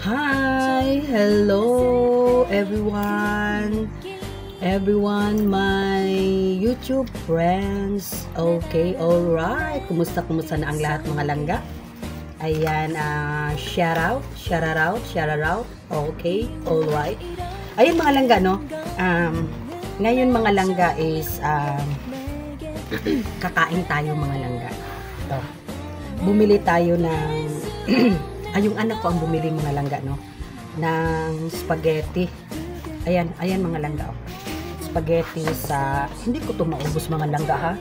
Hi, hello everyone, my YouTube friends. Okay, alright. Kumusta na ang lahat mga langga? Ayan, shout out. Okay, alright. Ayun mga langga, no? Ngayon mga langga is kakain tayo mga langga. Ito. Bumili tayo ng yung anak ko ang bumili mga langga, no? Ng spaghetti. Ayan mga langga, oh. Spaghetti sa, hindi ko to maubos mga langga, ha?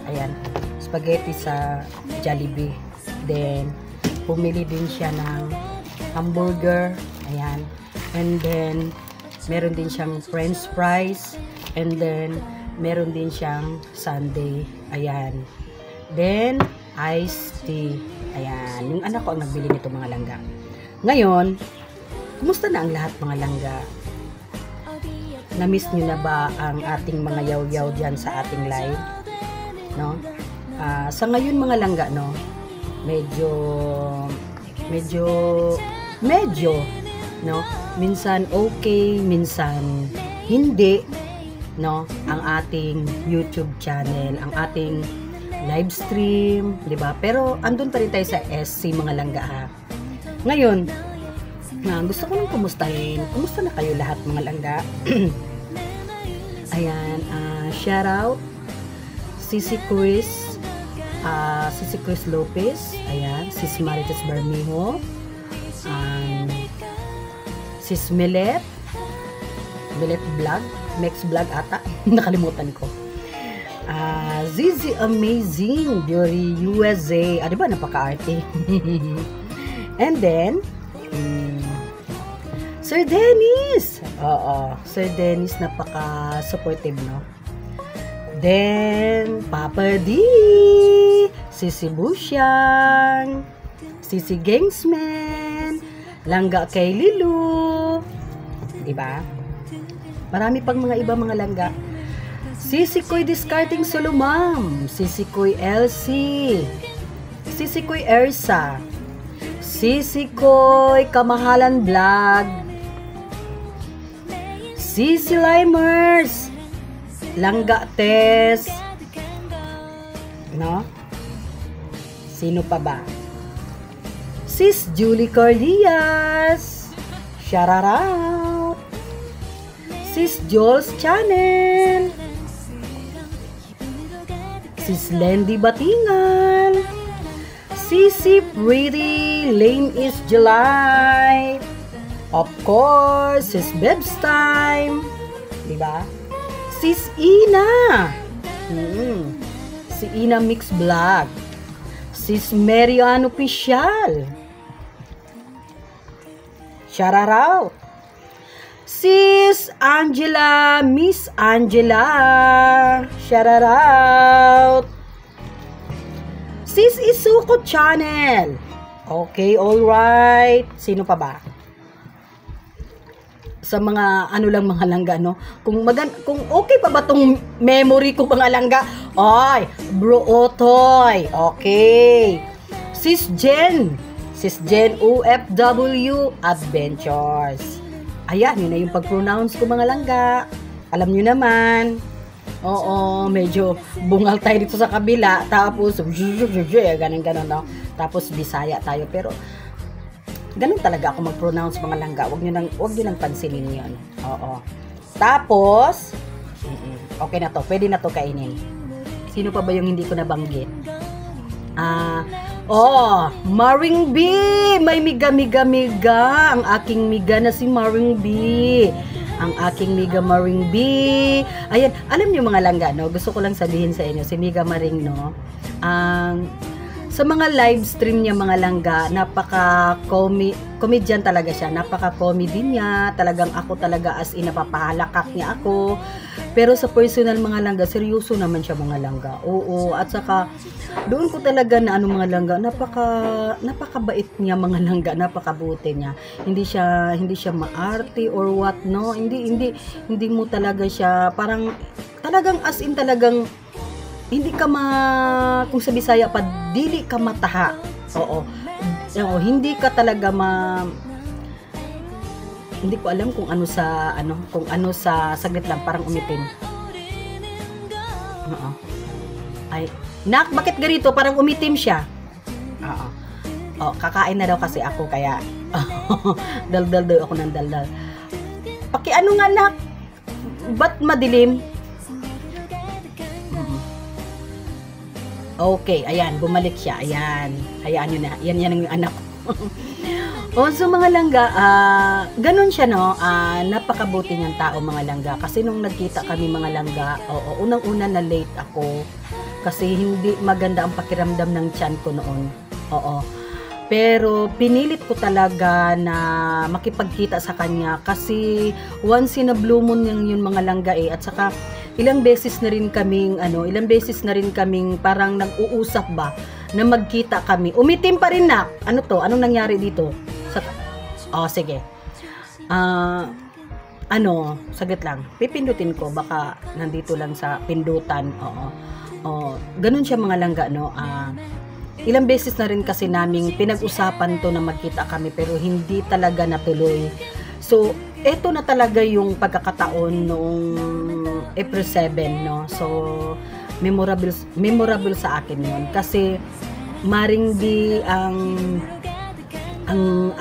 Ayan, spaghetti sa Jollibee. Then, bumili din siya ng hamburger. Ayan. And then, meron din siyang french fries. And then, meron din siyang sundae. Ayan. Then, iced tea. Ayan. Yung anak ko ang nagbili nito mga langga. Ngayon, kumusta na ang lahat mga langga? Na-miss nyo na ba ang ating mga yaw-yaw dyan sa ating live? No? Sa ngayon mga langga, no? Medyo, no? Minsan okay, minsan hindi, no? Ang ating YouTube channel, ang ating live stream, di ba? Pero andun pa rin tayo sa SC mga langga, ha? Ngayon, gusto ko nang kumustahin. Kumusta na kayo lahat mga langga? Ayan, shout out Sisi Cruz Lopez. Ayan, Sis Marites Bermejo, Sis Millet Vlog, Mex Vlog ata. Nakalimutan ko. Zizi Amazing Beauty USA. Di ba napaka-arte? And then Sir Dennis. Oo, Sir Dennis napaka-supportive, no? Then Papa D, Sisi Busyang, Sisi Gangsman, Langga kay Lilu. Di ba? Marami pang mga iba mga langga. Sisi Koy Discarding Solomam, Sisi Koy Elsie, Sisi Koy Ersa, Sisi Koy Kamahalan Vlog, Sisi Limers, Langga Tess, no? Sino pa ba? Sis Julie Cordias, shout out. Sis Joel's Channel, Sis Lendy Batingan, Sisi Pretty Lane is July, of course, Sis Beb's Time, diba? Sis Ina, si Ina Mix Vlog, Sis Marian Official, shout out. Sis Angela, Miss Angela, shout out. Sis Isuko Channel. Okay, alright. Sino pa ba? Sa mga ano lang mga langga, no? Kung okay pa ba tong memory ko mga langga? Ay, Bro Otoy. Okay. Sis Jen OFW Adventures. Ayan, yun na yung pag-pronounce ko mga langga. Alam nyo naman. Oo, medyo bungal tayo dito sa kabila. Tapos, ganun, no? Tapos, Bisaya tayo. Pero, ganun talaga ako mag-pronounce mga langga. Huwag nyo nang pansinin yun. Oo. Tapos, okay na to. Pwede na to kainin. Sino pa ba yung hindi ko nabanggit? Maring B! May miga. Ang aking miga na si Maring B. Ang aking Miga Maring B. Ayan, alam niyo mga langga, no? Gusto ko lang sabihin sa inyo, si Miga Maring, no? Sa mga live stream niya mga langga, comedian talaga siya. Napaka-comedy niya. Talagang ako talaga as in napapahalakak niya ako. Pero sa personal mga langga, seryoso naman siya mga langga. Oo, at saka doon ko talaga na mga langga, napakabait niya mga langga, napakabuti niya. Hindi siya maarte or what, no? Hindi mo talaga siya parang talagang as in talagang hindi ka kung sa Bisaya pa, dili ka mataha. Oo. Hindi ka talaga hindi ko alam kung ano sa saglit lang parang umitim. Oo. Ay, nak, bakit ganito? Parang umitim siya. Oo. Oh, kakain na daw kasi ako kaya daldal daw ako ng daldal. Ano nga, nak? Ba't madilim? Okay, ayan, bumalik siya. Ayan. Hayaan nyo na. Yan yung anak ko. So mga langga, ganun siya, no? Napakabuti niyang tao, mga langga. Kasi nung nagkita kami, mga langga, unang-una na late ako. Kasi hindi maganda ang pakiramdam ng tiyan ko noon. Oo. Pero pinilit ko talaga na makipagkita sa kanya kasi once in a blue moon yun mga langga eh. At saka ilang beses na rin kaming parang nag-uusap ba na magkita kami. Umitim pa rin, na. Ano to? Anong nangyari dito? Sige. Saglit lang. Pipindutin ko, baka nandito lang sa pindutan. Ganun siya, mga langga, no? Ilang beses na rin kasi naming pinag-usapan to na magkita kami pero hindi talaga natuloy. So, eto na talaga yung pagkakataon noong April 7, no? So, memorable sa akin yun. Kasi, maring di ang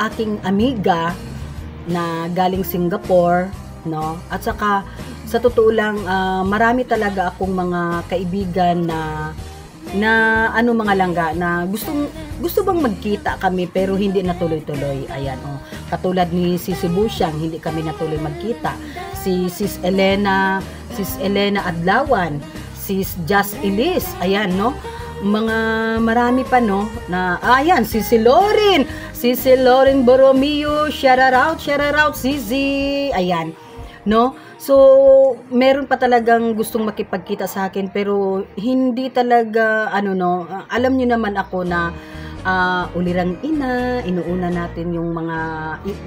aking amiga na galing Singapore, no? At saka, sa totoo lang, marami talaga akong mga kaibigan na mga langga na gusto bang magkita kami pero hindi natuloy-tuloy. Ayan, katulad ni Sisi Busyang, hindi kami natuloy magkita. Sis Elena Adlawan, Sis Just Elise, ayan, no? Mga marami pa, no? Na ayan, Sisi Lauren Borromeo, shout out Sisi, ayan, no? So, meron pa talagang gustong makipagkita sa akin pero hindi talaga, alam niyo naman ako na ulirang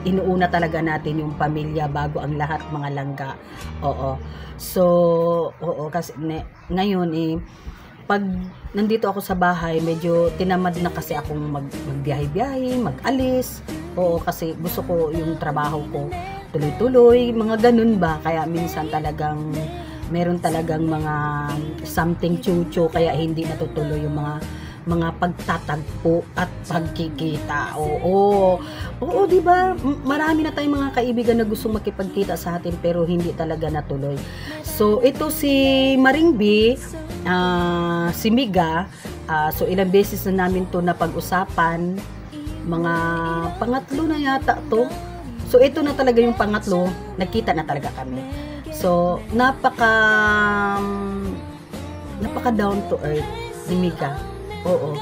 inuuna talaga natin yung pamilya bago ang lahat, mga langga. Oo. So, kasi ngayon pag nandito ako sa bahay, medyo tinamad na kasi akong magbiyahe-biyahe, mag-alis. Oo, kasi gusto ko yung trabaho ko tuloy-tuloy, mga ganun ba. Kaya minsan talagang meron talagang mga something chucho kaya hindi natutuloy yung mga pagtatagpo at pagkikita. Oo, di ba? Marami na tayong mga kaibigan na gustong makipagkita sa atin pero hindi talaga natuloy. So, ito si Maring B, si Miga, so ilang beses na namin to na pag-usapan. Mga pangatlo na yata to. So, ito na talaga yung pangatlo, nagkita na talaga kami. So, napaka down to earth ni Mika. Oo.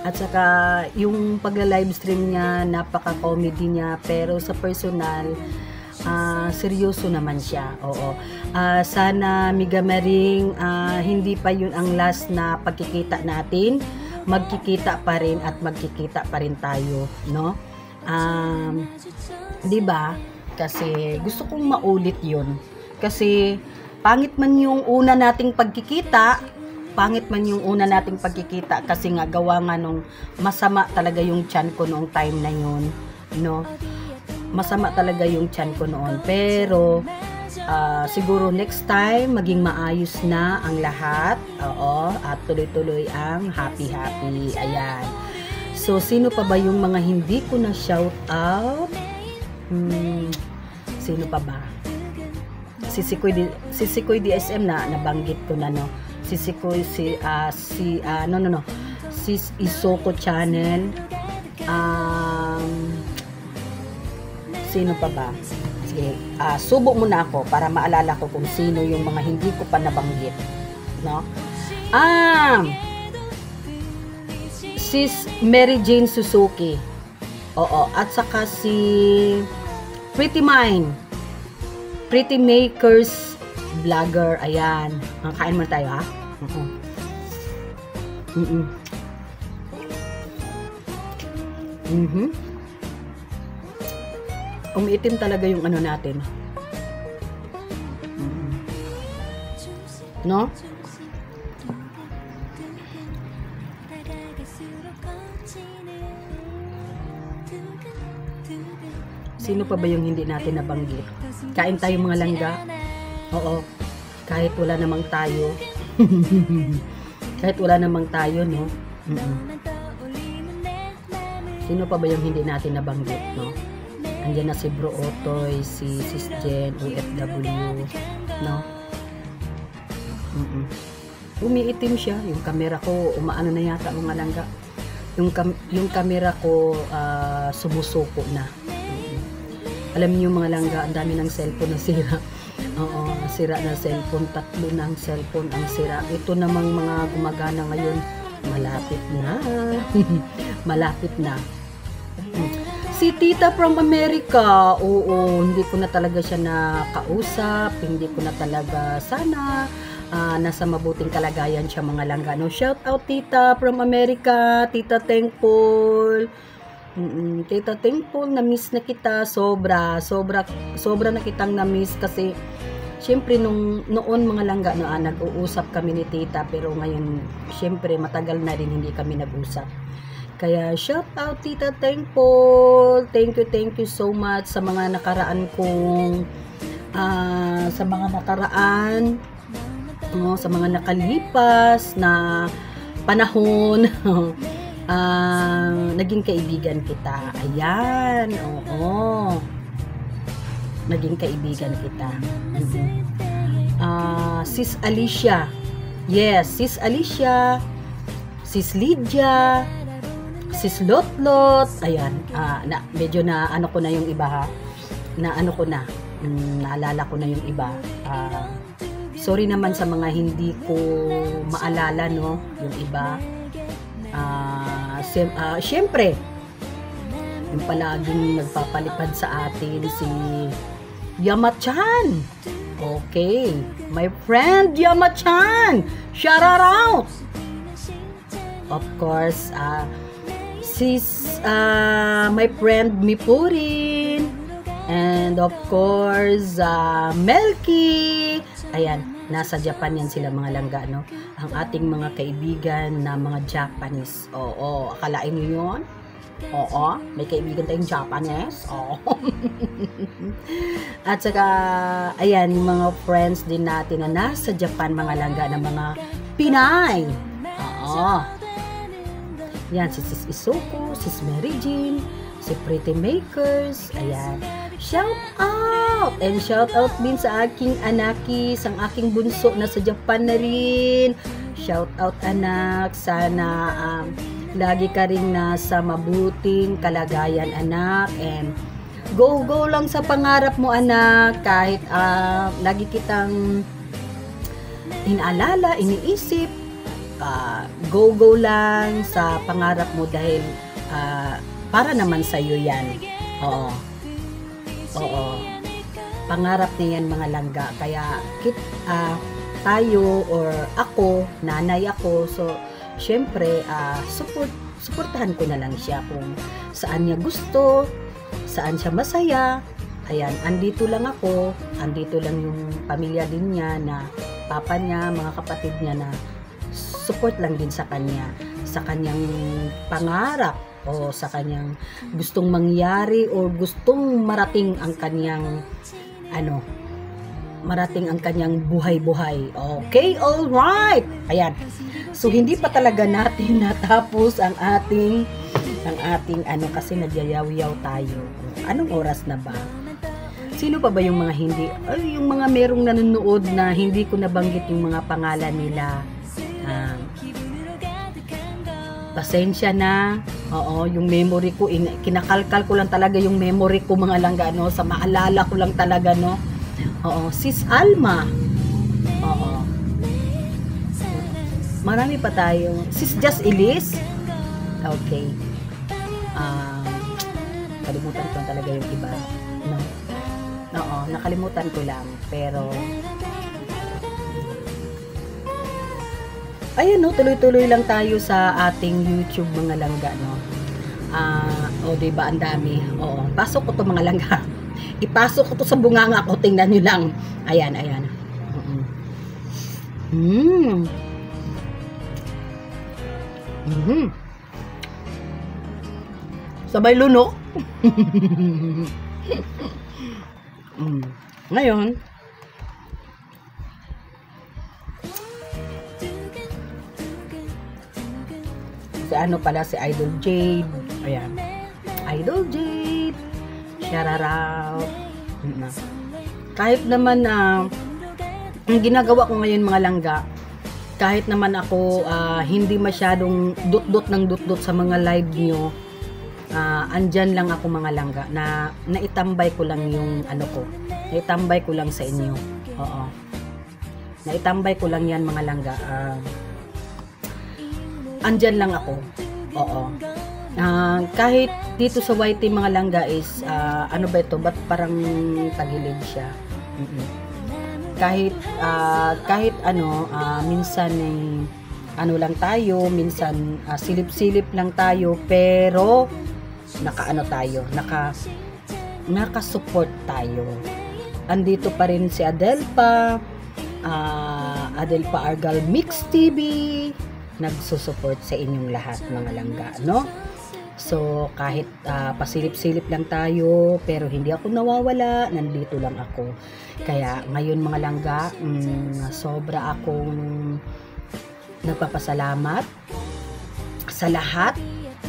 At saka, yung pagla-livestream niya, napaka-comedy niya, pero sa personal, seryoso naman siya. Oo. Sana, Miga Maring, hindi pa yun ang last na pagkikita natin. Magkikita pa rin at magkikita pa rin tayo, no? 'Di ba? Kasi gusto kong maulit 'yon. Kasi pangit man yung una nating pagkikita kasi nga gawa nga nung masama talaga yung tiyan ko noong time na yun, no? Masama talaga yung tiyan ko noon. Pero siguro next time maging maayos na ang lahat. Oo, at tuloy-tuloy ang happy. Ayan. So, sino pa ba yung mga hindi ko na shout out? Sino pa ba? Si Sikoy DSM na nabanggit ko na, no. Si Sikoy, si Isoko Channel. Sino pa ba? Sige, subo muna ako para maalala ko kung sino yung mga hindi ko pa nabanggit, no? Sis Mary Jane Suzuki. Oo, at saka si Pretty Makers Vlogger. Ayan. Kain muna tayo, ha? Umiitim talaga yung ano natin. No? Sino pa ba yung hindi natin nabanggit? Kain tayo mga langga. Oo. Kahit wala namang tayo. Kahit wala namang tayo, no? Sino pa ba yung hindi natin nabanggit, no? Andiyan na si Bro Otoy, si Sis Jen, OFW, no? Umiitim siya. Yung camera ko, umaano na yata mga langga. Yung camera ko, sumusuko na. Alam niyo mga langga, ang dami ng cellphone na sira. Oo, sira na cellphone. 3 ng cellphone ang sira. Ito namang mga gumagana ngayon, malapit na. Malapit na. Si Tita from America, oo, hindi ko na talaga siya nakausap, hindi ko na talaga sana nasa mabuting kalagayan siya mga langga. No? Shout out Tita from America, Tita Thankful. Tita Thankful, na-miss na kita, sobra na kitang na-miss kasi syempre noon mga langga nag-uusap kami ni Tita, pero ngayon syempre matagal na rin hindi kami nag-usap. Kaya shout out Tita Thankful. Thank you so much sa mga nakaraan kong sa mga nakalipas na panahon. Naging kaibigan kita. Ayan, oo. Naging kaibigan kita. Sis Alicia. Yes, Sis Alicia. Sis Lydia. Sis Lotlot, ayan, medyo na ano ko na yung iba ha, naalala ko na yung iba. Sorry naman sa mga hindi ko maalala, no, yung iba. Syempre, yung palaging nagpapalipad sa atin si Yama-chan. Okay, my friend Yama-chan, shout out. Of course, sis, my friend Mipurin, and of course, Melky. Ayan, nasa Japan yan sila mga langga, no? Ang ating mga kaibigan na mga Japanese. Oo, akalain nyo yun? Oo, may kaibigan tayong Japanese. Oo. At saka, ayan, yung mga friends din natin na nasa Japan, mga langga, na mga Pinay. Oo. Yan, si Sis Isoko, Sis Mary Jean, si Pretty Makers, ayan. Shout out! And shout out din sa aking anakis, ang aking bunso na sa Japan na rin. Shout out anak, sana lagi ka rin nasa mabuting kalagayan anak, and go lang sa pangarap mo anak, kahit lagi kitang inaalala, iniisip. Go lang sa pangarap mo dahil para naman sa iyo yan. Oo. Pangarap na yan mga langga. Kaya tayo or ako, nanay ako, so syempre supportahan ko na lang siya kung saan niya gusto, saan siya masaya. Ayan, andito lang ako, andito lang yung pamilya din niya, na papa niya, mga kapatid niya, na support lang din sa kanya, sa kanyang pangarap o sa kanyang gustong mangyari o gustong marating ang kanyang marating ang kanyang buhay-buhay. Okay, all right. Ayan. So hindi pa talaga natin natapos ang ating kasi nagyayaw-yaw tayo. Anong oras na ba? Sino pa ba yung mga hindi, yung mga merong nanonood na hindi ko nabanggit yung mga pangalan nila? Pasensya na. Oo, yung memory ko, kinakalkal ko lang talaga yung memory ko mga langga, no? Sa maalala ko lang talaga, no? Oo, Sis Alma. Oo. Marami pa tayo. Sis Just Elise. Okay. Kalimutan ko talaga yung iba. No? Oo, nakalimutan ko lang. Pero ayun, no, tuloy-tuloy lang tayo sa ating YouTube mga langga, no. Diba, ang dami. Oo, pasok ko to mga langga. Ipasok ko to sa bunganga ko, tingnan nyo lang. Ayan. Sabay lunok. Ngayon, si ano pala, si Idol Jade. Ayan. Idol Jade. Shout. Kahit naman ang ginagawa ko ngayon mga langga, kahit naman ako hindi masyadong dut-dut ng dut-dut sa mga live nyo, andyan lang ako mga langga na naitambay ko lang yung ano ko. Naitambay ko lang sa inyo. Oo. Naitambay ko lang yan mga langga. Andyan lang ako. Oo. Kahit dito sa YT mga langga is ano ba ito? Ba't parang tagilid siya? Kahit ano, minsan ay ano lang tayo, minsan silip-silip lang tayo, pero nakaano tayo, naka-support tayo. Andito pa rin si Adelpa Argal Mix TV, nagsusupport sa inyong lahat mga langga, no? So kahit pasilip-silip lang tayo, pero hindi ako nawawala, nandito lang ako. Kaya ngayon mga langga, sobra akong nagpapasalamat sa lahat,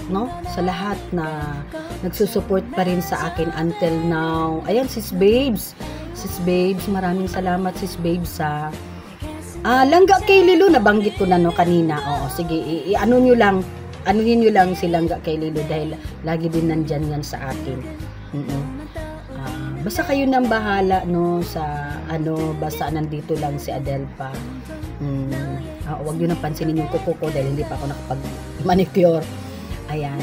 no? Sa lahat na nagsusupport pa rin sa akin until now. Ayan, Sis Babes, maraming salamat Sis Babes sa Langga kay Lilo, nabanggit ko na no kanina. Oo, sige, anuhin nyo lang si Langga kay Lilo dahil lagi din nandyan yan sa akin. Basta kayo nang bahala no sa ano, basta nandito lang si Adelpa. Huwag nyo nang pansinin yung kuko ko dahil hindi pa ako nakapag-manicure. Ayan.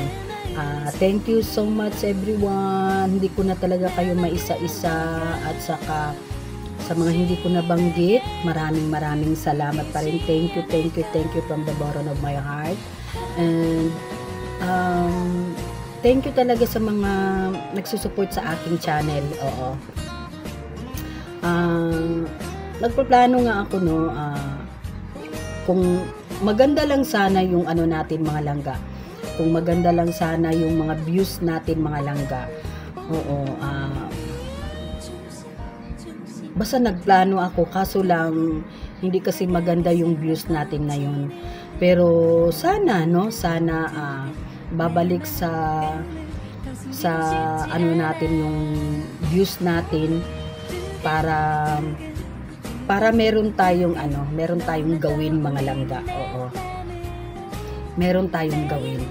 Thank you so much everyone. Hindi ko na talaga kayo maisa-isa, at saka sa mga hindi ko nabanggit, maraming salamat pa rin. Thank you from the bottom of my heart. And thank you talaga sa mga nagsusupport sa aking channel. Oo. Nagpaplano nga ako no, kung maganda lang sana yung ano natin mga langga. Kung maganda lang sana yung mga views natin mga langga. Oo, basta nagplano ako, kaso lang hindi kasi maganda yung views natin ngayon. Pero sana no, sana babalik sa ano natin yung views natin para meron tayong gawin mga langga. Oo. Meron tayong gawin.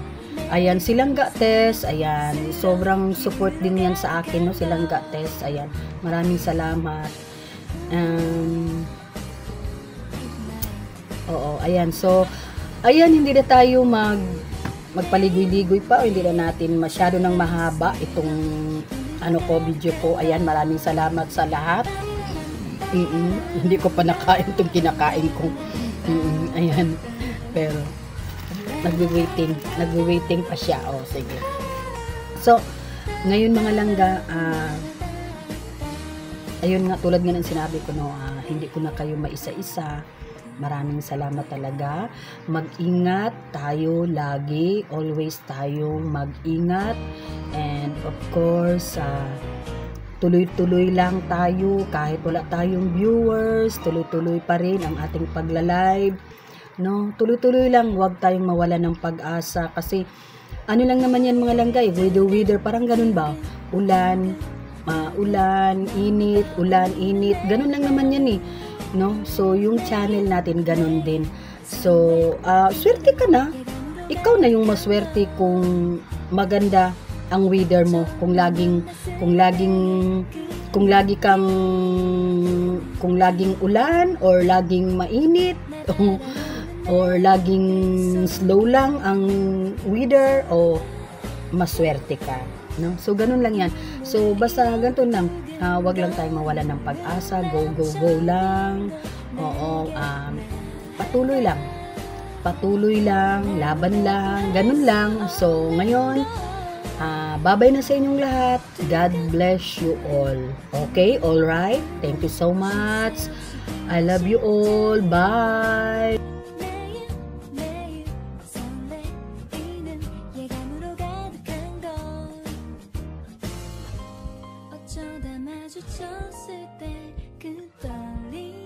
Ayan, si Langga Tess, ayan, sobrang support din yan sa akin, no, si Langga Tess, ayan, maraming salamat. Oo, ayan, so, ayan, hindi na tayo magpaligoy-ligoy pa, o hindi na natin masyado ng mahaba itong, video ko, ayan, maraming salamat sa lahat. Hindi ko pa nakain itong kinakain ko, ayan, pero, nagwi-waiting pa siya. Oh, sige. So, ngayon mga langga, ayun nga, tulad nga ng sinabi ko, no, hindi ko na kayo maisa-isa. Maraming salamat talaga. Mag-ingat tayo lagi. Always tayong mag-ingat. And of course, tuloy-tuloy lang tayo. Kahit wala tayong viewers, tuloy-tuloy pa rin ang ating pagla-live. No, tuloy-tuloy lang, huwag tayong mawala ng pag-asa kasi ano lang naman yan mga langga, weather, parang ganun ba? Ulan, init, ganun lang naman yan eh. No? So, yung channel natin ganun din. So, swerte ka na. Ikaw na yung maswerte kung maganda ang weather mo, kung laging ulan or laging mainit or laging slow lang ang weather, o maswerte ka, no? So ganun lang yan. So basta ganito lang, wag lang tayong mawala ng pag-asa, go lang. Oo, patuloy lang, laban lang, ganun lang. So ngayon, bye-bye na sa inyong lahat. God bless you all. Okay, all right. Thank you so much. I love you all. Bye. 어쩌다 마주쳤을 때 그 떨림